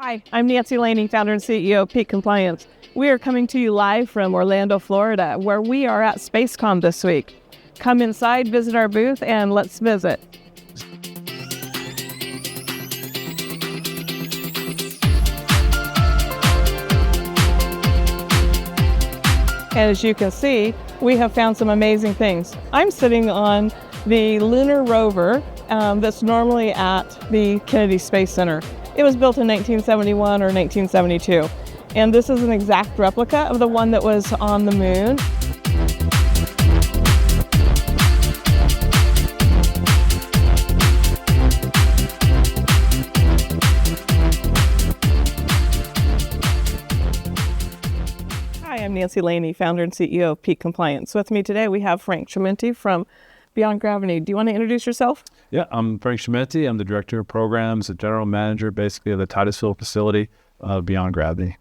Hi, I'm Nancy Laney, founder and CEO of Peak Complyance. We are coming to you live from Orlando, Florida, where we are at SpaceCom this week. Come inside, visit our booth, and let's visit. And as you can see, we have found some amazing things. I'm sitting on the lunar rover that's normally at the Kennedy Space Center. It was built in 1971 or 1972. And this is an exact replica of the one that was on the moon. Hi, I'm Nancy Laney, founder and CEO of Peak Complyance. With me today, we have Frank Chimenti from Beyond Gravity. Do you want to introduce yourself? Yeah, I'm Frank Chimenti. I'm the Director of Programs, the General Manager, basically, of the Titusville facility of Beyond Gravity.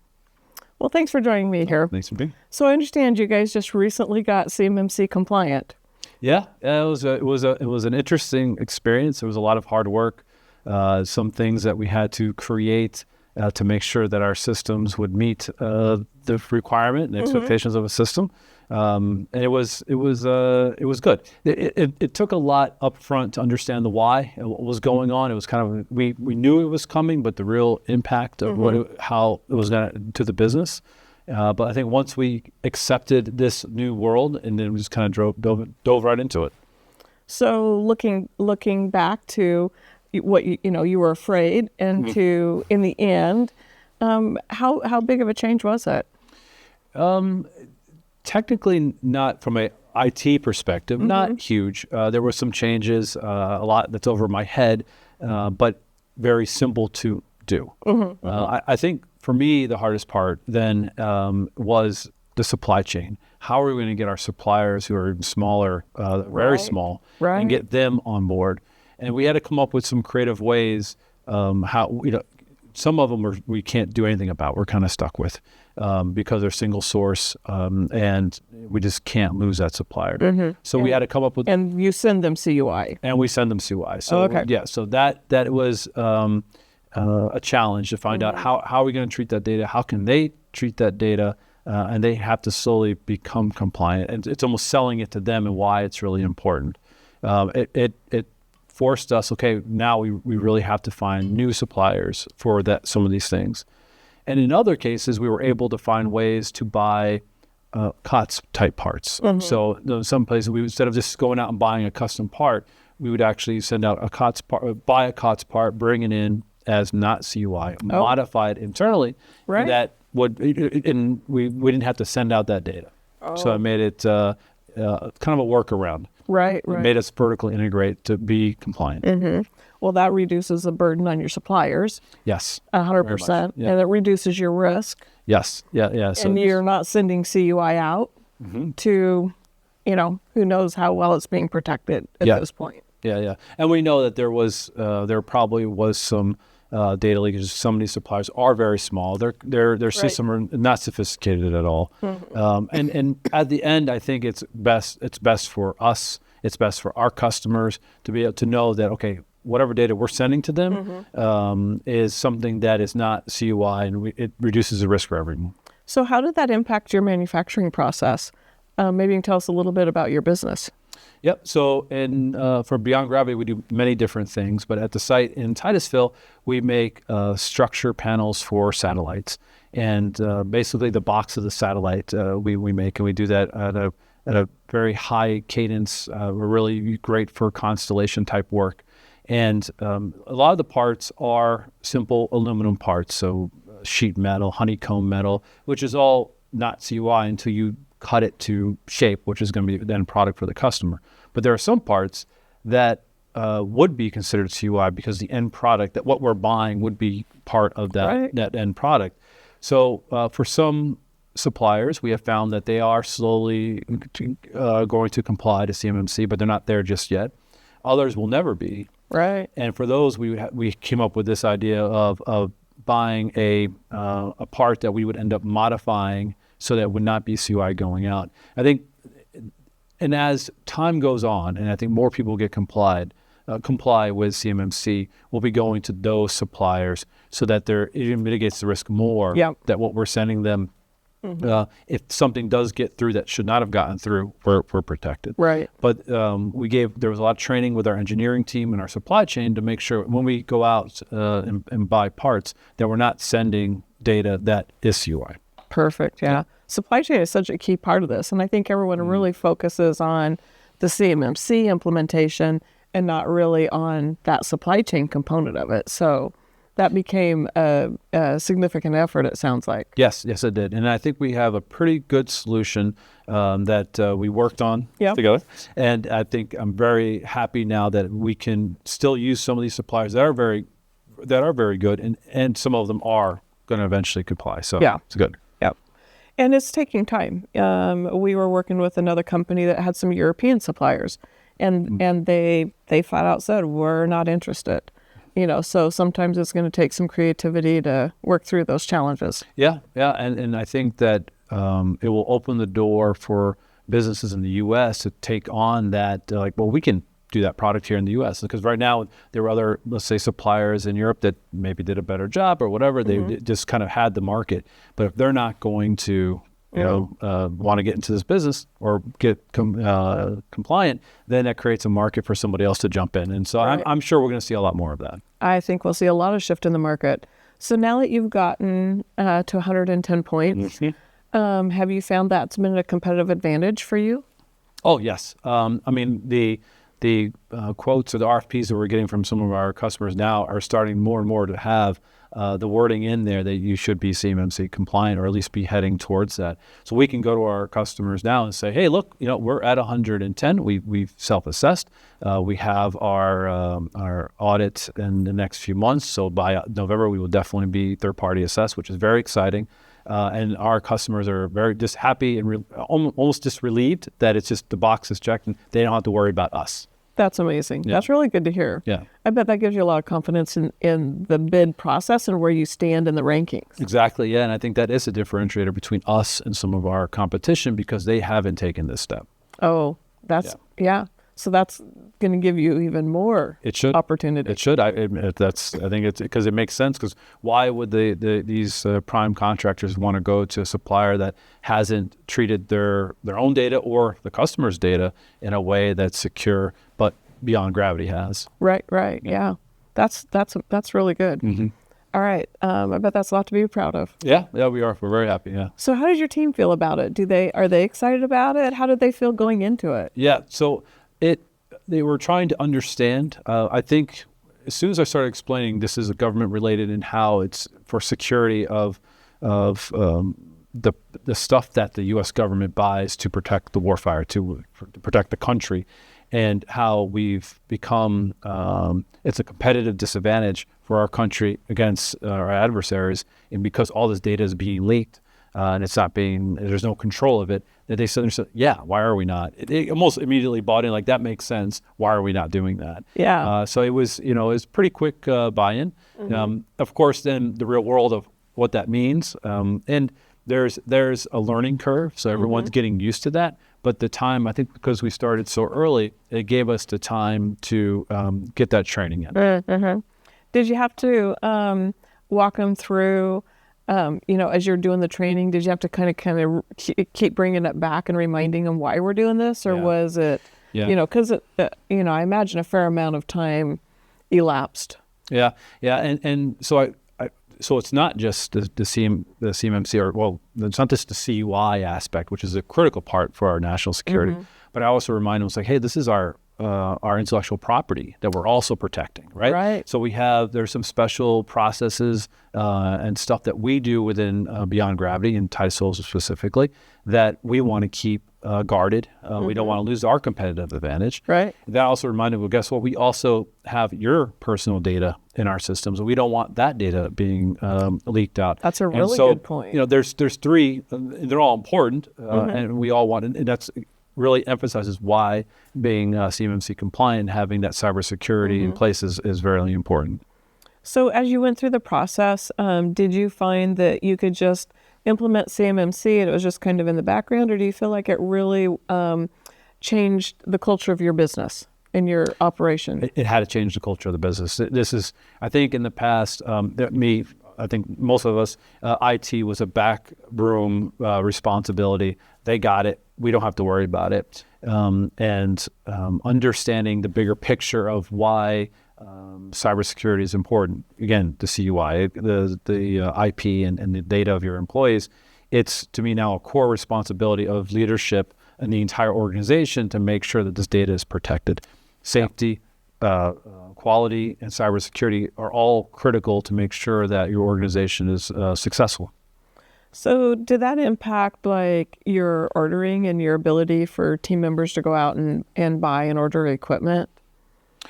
Well, thanks for joining me here. Thanks for being here. So I understand you guys just recently got CMMC compliant. Yeah, it was an interesting experience. It was a lot of hard work, some things that we had to create to make sure that our systems would meet the requirement and expectations of a system. And it was good. It took a lot up front to understand the why and what was going on. It was kind of, we knew it was coming, but the real impact of how it was going to the business. But I think once we accepted this new world, and then we just kind of dove right into it. So looking back to what you were afraid, and to in the end, how big of a change was it? Technically not from a IT perspective, not huge. There were some changes, a lot that's over my head, but very simple to do. I think for me, the hardest part then was the supply chain. How are we going to get our suppliers who are smaller, very small, and get them on board? And we had to come up with some creative ways, how, some of them we can't do anything about. We're kind of stuck with because they're single source, and we just can't lose that supplier. So we had to come up with... And you send them CUI. And we send them CUI. So yeah, so that was a challenge to find out how are we going to treat that data? How can they treat that data? And they have to slowly become compliant. And it's almost selling it to them and why it's really important. It forced us, okay, now we really have to find new suppliers for some of these things. And in other cases, we were able to find ways to buy COTS type parts. So some places, instead of just going out and buying a custom part, we would actually send out a COTS part, buy a COTS part, bring it in as not CUI, modify it internally. That would, and we didn't have to send out that data. So I made it kind of a workaround. Right. It made us vertically integrate to be compliant. Well, that reduces the burden on your suppliers. Yes. 100%. And it reduces your risk. Yes. Yeah. So and you're not sending CUI out to, who knows how well it's being protected at this point. Yeah. And we know that there probably was some data leakage. Some of these suppliers are very small. Their system are not sophisticated at all. And at the end, I think it's best for us. It's best for our customers to be able to know that, okay, whatever data we're sending to them is something that is not CUI, and it reduces the risk for everyone. So how did that impact your manufacturing process? Maybe you can tell us a little bit about your business. Yep. So for Beyond Gravity, we do many different things, but at the site in Titusville, we make structure panels for satellites. And basically the box of the satellite we make, and we do that at a very high cadence. We're really great for constellation type work. And a lot of the parts are simple aluminum parts, so sheet metal, honeycomb metal, which is all not CUI until you cut it to shape, which is going to be the end product for the customer. But there are some parts that would be considered CUI because the end product, that what we're buying would be part of that end product. So for some suppliers, we have found that they are slowly going to comply to CMMC, but they're not there just yet. Others will never be. Right. And for those, we came up with this idea of buying a part that we would end up modifying so that it would not be CUI going out. I think, and as time goes on, and I think more people get complied, comply with CMMC will be going to those suppliers so that it mitigates the risk more that what we're sending them, if something does get through that should not have gotten through, we're protected. Right. But there was a lot of training with our engineering team and our supply chain to make sure when we go out and buy parts that we're not sending data that is CUI. Perfect. Yeah. Supply chain is such a key part of this. And I think everyone really focuses on the CMMC implementation and not really on that supply chain component of it. So that became a significant effort, it sounds like. Yes, it did. And I think we have a pretty good solution that we worked on together. And I think I'm very happy now that we can still use some of these suppliers that are very good, and some of them are going to eventually comply. So it's good. Yep. And it's taking time. We were working with another company that had some European suppliers, and they flat out said, we're not interested. So sometimes it's going to take some creativity to work through those challenges. Yeah. And I think that it will open the door for businesses in the U.S. to take on that, we can do that product here in the U.S. Because right now there were other, let's say, suppliers in Europe that maybe did a better job or whatever. They just kind of had the market. But if they're not going to want to get into this business or get compliant, then that creates a market for somebody else to jump in. And so I'm sure we're going to see a lot more of that. I think we'll see a lot of shift in the market. So now that you've gotten to 110 points, have you found that's been a competitive advantage for you? Oh, yes. The quotes or the RFPs that we're getting from some of our customers now are starting more and more to have the wording in there that you should be CMMC compliant, or at least be heading towards that. So we can go to our customers now and say, hey, look, we're at 110. We've self-assessed. We have our audit in the next few months. So by November, we will definitely be third-party assessed, which is very exciting. And our customers are very just happy and almost just relieved that it's just the box is checked and they don't have to worry about us. That's amazing. Yeah. That's really good to hear. Yeah. I bet that gives you a lot of confidence in the bid process and where you stand in the rankings. Exactly. Yeah. And I think that is a differentiator between us and some of our competition because they haven't taken this step. Oh, yeah. So that's going to give you even more opportunity. It should. I think it's because it makes sense. Because why would these prime contractors want to go to a supplier that hasn't treated their own data or the customer's data in a way that's secure, but Beyond Gravity has? Right. Yeah. That's really good. Mm-hmm. All right. I bet that's a lot to be proud of. Yeah, we are. We're very happy. Yeah. So how does your team feel about it? Are they excited about it? How did they feel going into it? Yeah. So they were trying to understand. I think as soon as I started explaining this is a government related and how it's for security of the stuff that the U.S. government buys to protect the warfighter, to protect the country, and how we've become it's a competitive disadvantage for our country against our adversaries, and because all this data is being leaked and there's no control of it. That they said, why are we not? It almost immediately bought in, like that makes sense. Why are we not doing that? Yeah. So it was pretty quick buy-in. Mm-hmm. Of course, then the real world of what that means, and there's a learning curve, so everyone's getting used to that. But the time, I think, because we started so early, it gave us the time to get that training in. Mm-hmm. Did you have to walk them through? As you're doing the training, did you have to kind of keep bringing it back and reminding them why we're doing this, or was it, because I imagine a fair amount of time elapsed. Yeah, and so so it's not just the CMMC it's not just the CUI aspect, which is a critical part for our national security, but I also remind them, it's like, hey, this is our intellectual property that we're also protecting, right? Right. So there's some special processes and stuff that we do within Beyond Gravity and Titus specifically that we want to keep guarded. We don't want to lose our competitive advantage. Right. That also reminded me, well, guess what? We also have your personal data in our systems, and we don't want that data being leaked out. That's a really good point. There's three, they're all important, and we all want, and that's really emphasizes why being CMMC compliant, having that cybersecurity in place is very important. So as you went through the process, did you find that you could just implement CMMC and it was just kind of in the background, or do you feel like it really changed the culture of your business? in your operation? It had to change the culture of the business. This is, I think in the past, I think most of us, IT was a backroom responsibility. They got it. We don't have to worry about it. Understanding the bigger picture of why cybersecurity is important. Again, the CUI, the IP and the data of your employees. It's, to me now, a core responsibility of leadership and the entire organization to make sure that this data is protected. Safety, quality, and cybersecurity are all critical to make sure that your organization is successful. So did that impact like your ordering and your ability for team members to go out and buy and order equipment?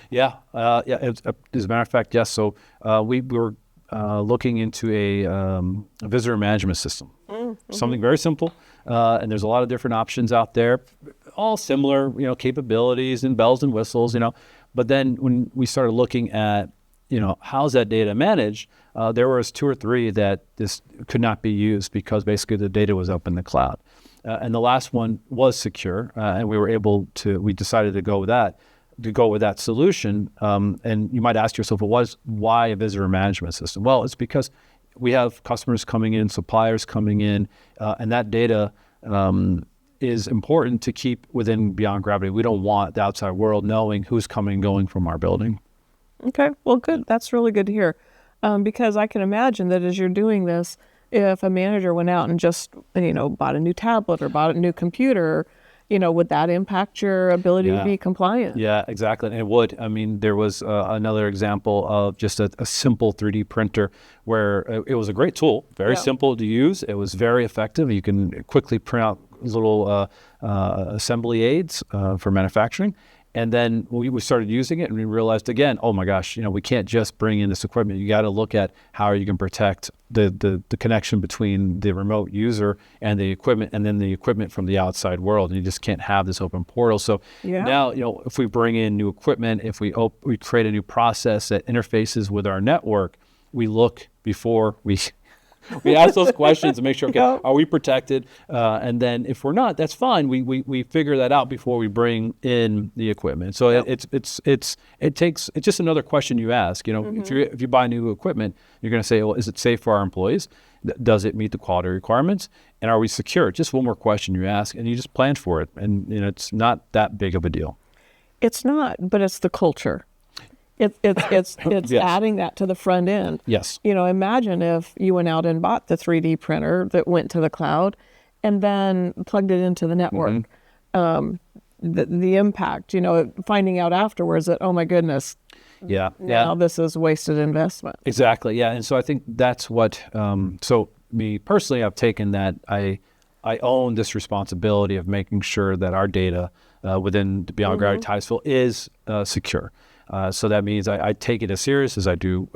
Yeah. As a matter of fact, yes. So we were looking into a visitor management system, something very simple. And there's a lot of different options out there, all similar, capabilities and bells and whistles, But then when we started looking at, how's that data managed, there was 2 or 3 that this could not be used because basically the data was up in the cloud. And the last one was secure, and we decided to go with that solution. And you might ask yourself, why a visitor management system? Well, it's because we have customers coming in, suppliers coming in, and that data is important to keep within Beyond Gravity. We don't want the outside world knowing who's coming and going from our building. Okay, well, good. That's really good to hear. Because I can imagine that as you're doing this, if a manager went out and just, bought a new tablet or bought a new computer, would that impact your ability to be compliant? Yeah, exactly. And it would. I mean, there was another example of just a simple 3D printer where it was a great tool, very simple to use. It was very effective. You can quickly print out little assembly aids for manufacturing. And then we started using it and we realized again, oh my gosh, we can't just bring in this equipment. You got to look at how you can protect the connection between the remote user and the equipment, and then the equipment from the outside world. And you just can't have this open portal. So now, if we bring in new equipment, if we create a new process that interfaces with our network, we look before we ask those questions and make sure, okay, are we protected? And then if we're not, that's fine. We figure that out before we bring in the equipment. So it's just another question you ask. If you buy new equipment, you're going to say, well, is it safe for our employees? Does it meet the quality requirements? And are we secure? Just one more question you ask, and you just plan for it. And it's not that big of a deal. It's not, but it's the culture. It's yes. Adding that to the front end. Yes. Imagine if you went out and bought the 3D printer that went to the cloud and then plugged it into the network. The impact, finding out afterwards that, oh my goodness, now this is wasted investment. Exactly. Yeah. And so I think that's what, so me personally, I've taken that I own this responsibility of making sure that our data within the Beyond Gravity Titusville is secure. So that means I take it as serious as I do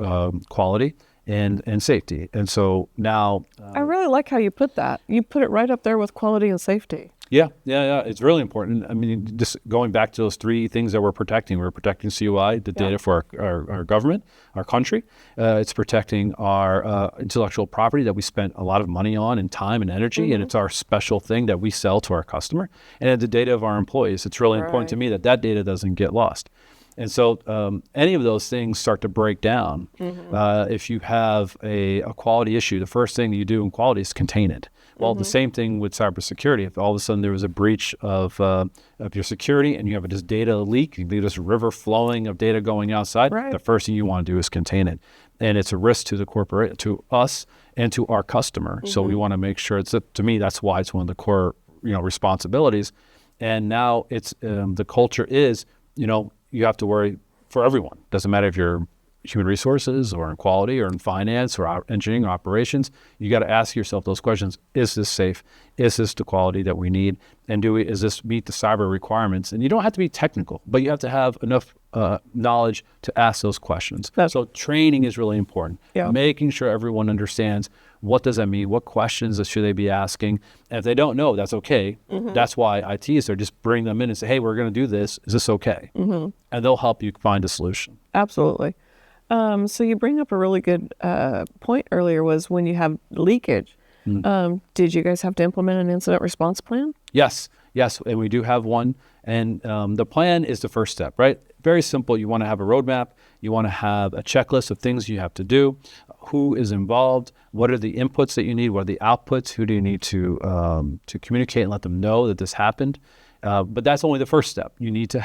quality and safety. And so now... I really like how you put that. You put it right up there with quality and safety. Yeah. It's really important. I mean, just going back to those 3 things that we're protecting. We're protecting CUI, the data for our government, our country. It's protecting our intellectual property that we spent a lot of money on and time and energy, and it's our special thing that we sell to our customer. And the data of our employees. It's really important to me that data doesn't get lost. And so any of those things start to break down. If you have a quality issue, the first thing that you do in quality is contain it. Well, the same thing with cybersecurity. If all of a sudden there was a breach of your security and you have this data leak, this river flowing of data going outside, the first thing you want to do is contain it. And it's a risk to the corporate, to us, and to our customer. So we want to make sure to me, that's why it's one of the core responsibilities. And now it's the culture is, you have to worry for everyone. Doesn't matter if you're human resources or in quality or in finance or engineering or operations. You got to ask yourself those questions. Is this safe? Is this the quality that we need? And does this meet the cyber requirements? And you don't have to be technical, but you have to have enough knowledge to ask those questions. So training is really important. Making sure everyone understands what does that mean? What questions should they be asking? And if they don't know, that's okay. That's why IT is there. Just bring them in and say, hey, we're going to do this. Is this okay? And they'll help you find a solution. Absolutely. So you bring up a really good point earlier was when you have leakage. Did you guys have to implement an incident response plan? Yes. Yes, and we do have one. And the plan is the first step, right? Very simple. You want to have a roadmap. You want to have a checklist of things you have to do. Who is involved? What are the inputs that you need? What are the outputs? Who do you need to communicate and let them know that this happened? But that's only the first step. You need to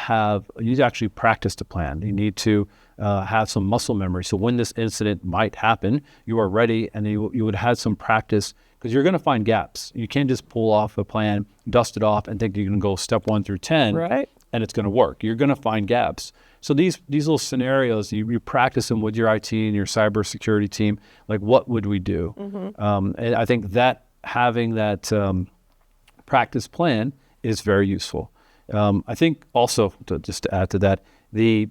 actually practice the plan. You need to have some muscle memory. So when this incident might happen, you are ready, and you would have some practice, because you're going to find gaps. You can't just pull off a plan, dust it off, and think you're going to go step 1 through 10, right, and it's going to work. You're going to find gaps. So these little scenarios, you practice them with your IT and your cybersecurity team. Like, what would we do? And I think that having that practice plan is very useful. I think also, just to add to that, the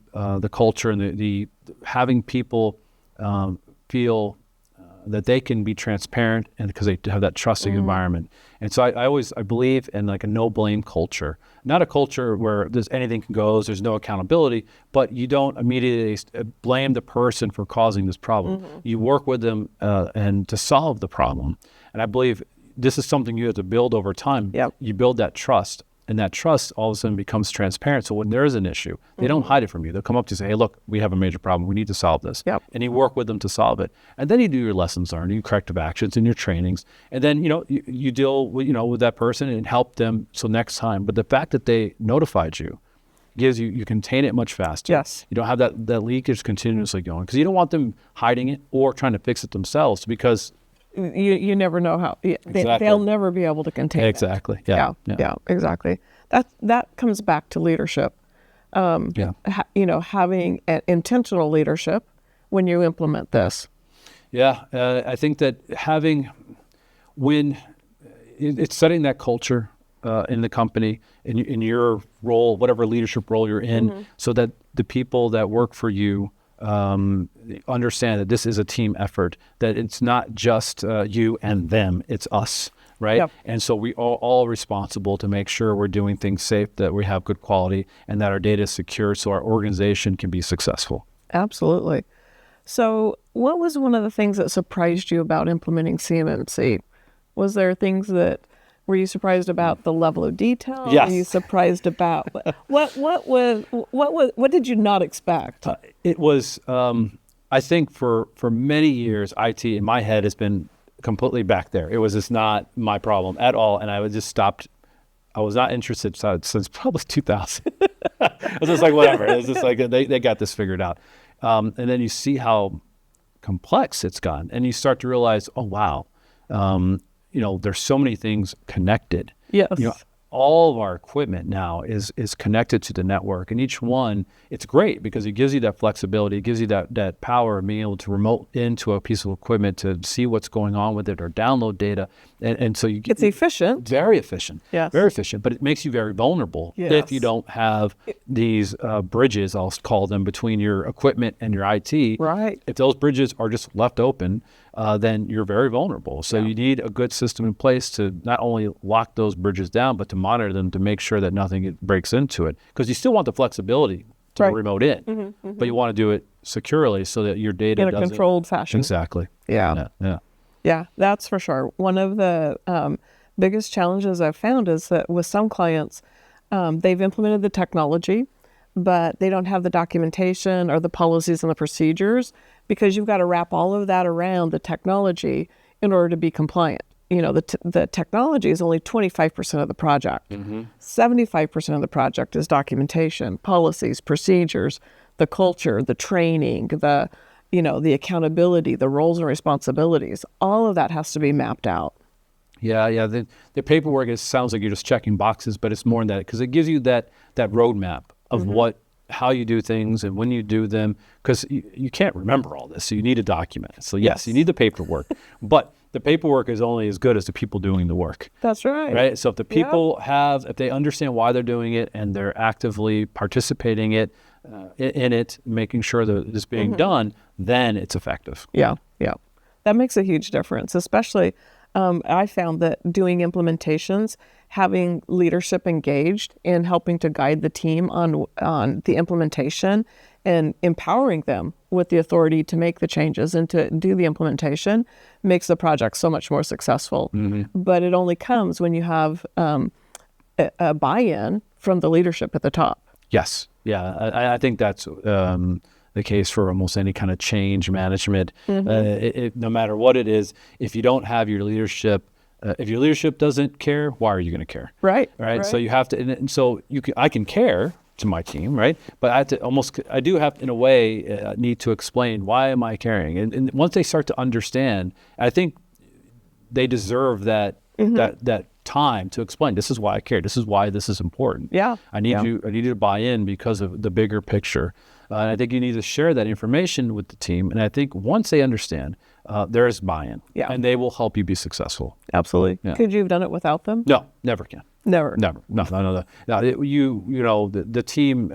culture and the having people feel that they can be transparent, and because they have that trusting environment. And so I believe in like a no blame culture, not a culture where there's anything goes, there's no accountability, but you don't immediately blame the person for causing this problem. You work with them and to solve the problem. And I believe this is something you have to build over time. Yep. You build that trust. And that trust all of a sudden becomes transparent. So when there is an issue, they don't hide it from you. They'll come up to you and say, hey, look, we have a major problem. We need to solve this. Yep. And you work with them to solve it. And then you do your lessons learned, your corrective actions and your trainings. And then, you deal with, with that person and help them so next time. But the fact that they notified you gives you contain it much faster. Yes. You don't have that leakage continuously going, because you don't want them hiding it or trying to fix it themselves, because you never know how they'll never be able to contain exactly. it. Yeah, exactly. That comes back to leadership. Having an intentional leadership when you implement this. Yeah, I think that when it's setting that culture in the company, in your role, whatever leadership role you're in, so that the people that work for you understand that this is a team effort, that it's not just you and them, it's us, right? Yep. And so we are all responsible to make sure we're doing things safe, that we have good quality, and that our data is secure so our organization can be successful. Absolutely. So what was one of the things that surprised you about implementing CMMC? Was there things were you surprised about the level of detail? Yes. Were you surprised about what did you not expect? It was, I think for many years, IT in my head has been completely back there. It was just not my problem at all. And I was just stopped. I was not interested since probably 2000. I was just like, whatever. It was just like, they got this figured out. And then you see how complex it's gotten, and you start to realize, oh, wow. There's so many things connected. Yes. All of our equipment now is connected to the network, and each one, it's great because it gives you that flexibility. It gives you that power of being able to remote into a piece of equipment to see what's going on with it or download data. And so it's efficient. Very efficient. Yes. Very efficient, but it makes you very vulnerable if you don't have these bridges, I'll call them, between your equipment and your IT. Right. If those bridges are just left open, then you're very vulnerable. So you need a good system in place to not only lock those bridges down, but to monitor them to make sure that nothing breaks into it. Because you still want the flexibility to remote in, but you want to do it securely so that your data in a controlled fashion. Exactly. Yeah, that's for sure. One of the biggest challenges I've found is that with some clients, they've implemented the technology, but they don't have the documentation or the policies and the procedures, because you've got to wrap all of that around the technology in order to be compliant. The technology is only 25% of the project. 75% of the project is documentation, policies, procedures, the culture, the training, the accountability, the roles and responsibilities. All of that has to be mapped out. Yeah. The paperwork sounds like you're just checking boxes, but it's more than that, because it gives you that roadmap of how you do things and when you do them, because you can't remember all this, so you need to document it. So yes, you need the paperwork, but the paperwork is only as good as the people doing the work. That's right. Right. So if the people if they understand why they're doing it and they're actively participating in it, making sure that it's being done, then it's effective. Yeah. That makes a huge difference, especially I found that doing implementations, having leadership engaged in helping to guide the team on the implementation and empowering them with the authority to make the changes and to do the implementation makes the project so much more successful. But it only comes when you have a buy-in from the leadership at the top. Yes. Yeah. I think that's the case for almost any kind of change management. No matter what it is, if you don't have your leadership, if your leadership doesn't care, why are you going to care? Right. So you have to, and so I can care to my team, right? But I do have, in a way, need to explain, why am I caring? And once they start to understand, I think they deserve that that time to explain, this is why I care. This is why this is important. Yeah. I need you to buy in because of the bigger picture. And I think you need to share that information with the team. And I think once they understand, there is buy-in, and they will help you be successful. Absolutely. Yeah. Could you have done it without them? No, never can. Never. No. The team,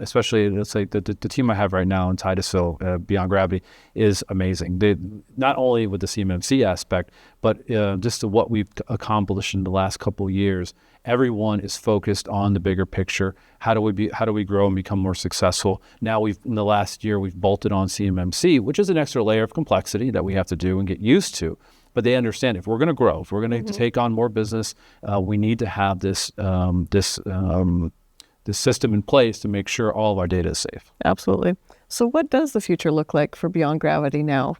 especially let's say the team I have right now in Titusville, Beyond Gravity, is amazing. They not only with the CMMC aspect, but just to what we've accomplished in the last couple of years. Everyone is focused on the bigger picture. How do we grow and become more successful? Now in the last year we've bolted on CMMC, which is an extra layer of complexity that we have to do and get used to. But they understand, if we're going to grow, if we're going to take on more business, we need to have this system in place to make sure all of our data is safe. Absolutely. So what does the future look like for Beyond Gravity now?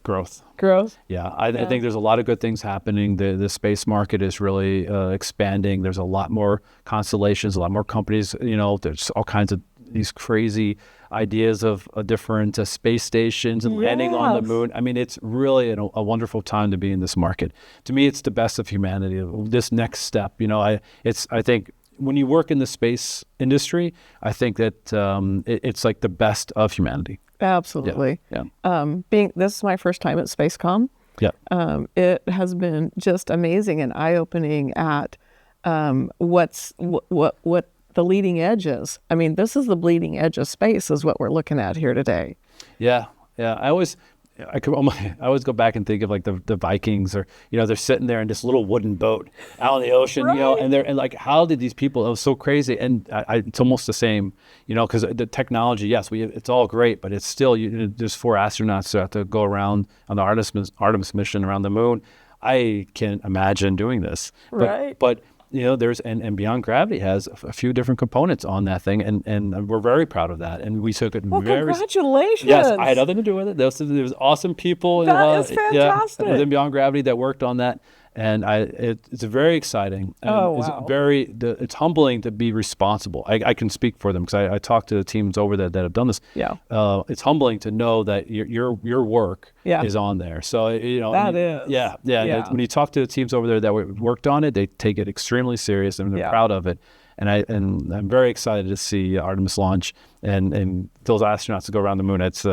Growth. Growth? Yeah, I think there's a lot of good things happening. The space market is really expanding. There's a lot more constellations, a lot more companies. There's all kinds of these crazy ideas of different space stations and landing on the moon. I mean, it's really a wonderful time to be in this market. To me, it's the best of humanity. This next step, I think when you work in the space industry, I think that it's like the best of humanity. Absolutely. Yeah. This is my first time at SpaceCom. Yeah. It has been just amazing and eye-opening at what the leading edge is. I mean, this is the bleeding edge of space is what we're looking at here today. Yeah. I always go back and think of like the Vikings, or they're sitting there in this little wooden boat out in the ocean, Right. and like, how did these people? It was so crazy, and it's almost the same, because the technology, yes, it's all great, but it's still there's 4 astronauts that have to go around on the Artemis mission around the moon. I can't imagine doing this, Right. But there's and Beyond Gravity has a few different components on that thing, and we're very proud of that. And we took it congratulations. Yes, I had nothing to do with it. There was awesome people. That is fantastic. Within Beyond Gravity that worked on that, and it's very exciting. And wow. It's humbling to be responsible. I can speak for them because I talked to the teams over there that have done this. Yeah. It's humbling to know that your work is on there. So that is. Yeah. When you talk to the teams over there that worked on it, they take it extremely serious and they're proud of it. And I'm very excited to see Artemis launch and those astronauts to go around the moon. It's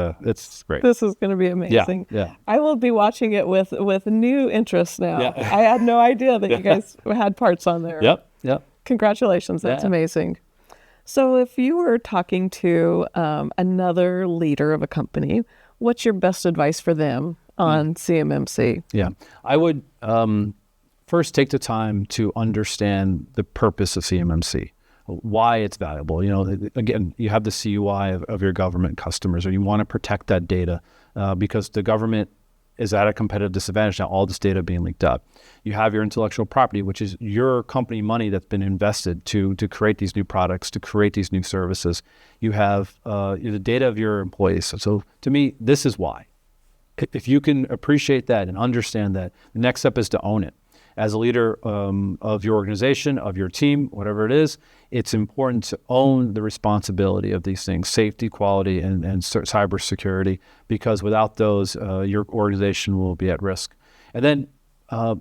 great. This is going to be amazing. Yeah. I will be watching it with new interest now. Yeah. I had no idea that you guys had parts on there. Yep. Congratulations. That's amazing. So if you were talking to another leader of a company, what's your best advice for them on CMMC? Yeah. I would first take the time to understand the purpose of CMMC, why it's valuable. Again, you have the CUI of your government customers, or you want to protect that data because the government is at a competitive disadvantage now, all this data being leaked out. You have your intellectual property, which is your company money that's been invested to create these new products, to create these new services. You have the data of your employees. So to me, this is why. If you can appreciate that and understand that, the next step is to own it. As a leader of your organization, of your team, whatever it is, it's important to own the responsibility of these things, safety, quality, and cybersecurity, because without those, your organization will be at risk. And then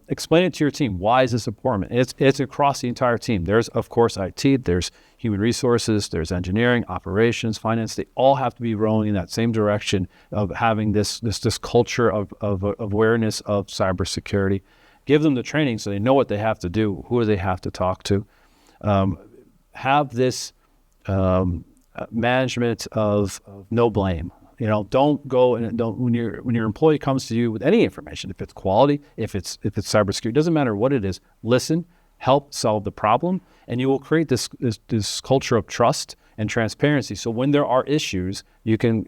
explain it to your team. Why is this important? It's across the entire team. There's, of course, IT, there's human resources, there's engineering, operations, finance. They all have to be rowing in that same direction of having this culture of awareness of cybersecurity. Give them the training so they know what they have to do, who they have to talk to. Have this management of no blame. Don't go and when your employee comes to you with any information, if it's quality, if it's cybersecurity, it doesn't matter what it is. Listen, help solve the problem, and you will create this culture of trust and transparency. So when there are issues, you can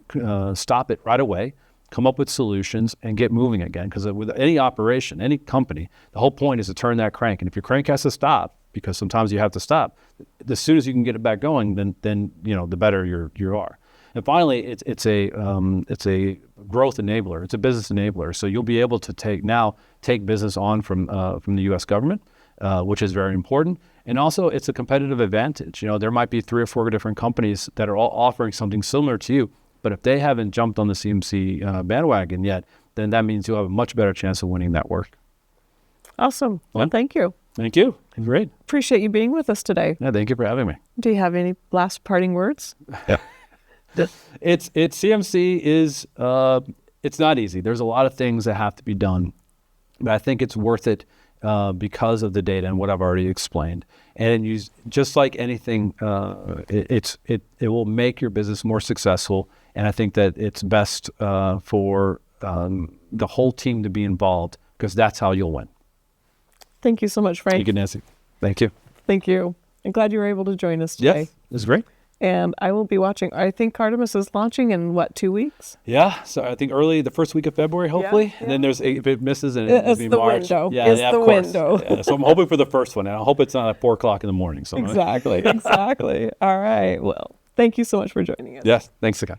stop it right away. come up with solutions, and get moving again. Because with any operation, any company, the whole point is to turn that crank. And if your crank has to stop, because sometimes you have to stop, as soon as you can get it back going, then the better you are. And finally, it's a growth enabler. It's a business enabler. So you'll be able to take business on from the U.S. government, which is very important. And also, it's a competitive advantage. There might be 3 or 4 different companies that are all offering something similar to you, but if they haven't jumped on the CMC bandwagon yet, then that means you'll have a much better chance of winning that work. Awesome. Well, thank you. Thank you. Great. Appreciate you being with us today. Yeah, thank you for having me. Do you have any last parting words? Yeah. It's CMC is it's not easy. There's a lot of things that have to be done, but I think it's worth it because of the data and what I've already explained. And just like anything, it will make your business more successful. And I think that it's best for the whole team to be involved, because that's how you'll win. Thank you so much, Frank. Thank you, Nancy. Thank you. Thank you. I'm glad you were able to join us today. Yes, it's great. And I will be watching. I think Artemis is launching in 2 weeks? Yeah, so I think early the first week of February, hopefully. Yeah. And then if it misses, and it's be the March. window. Yeah, it's yeah, the of course. window. Yeah, so I'm hoping for the first one, and I hope it's not at 4:00 in the morning. So Exactly. All right. Well, thank you so much for joining us. Yes, thanks again.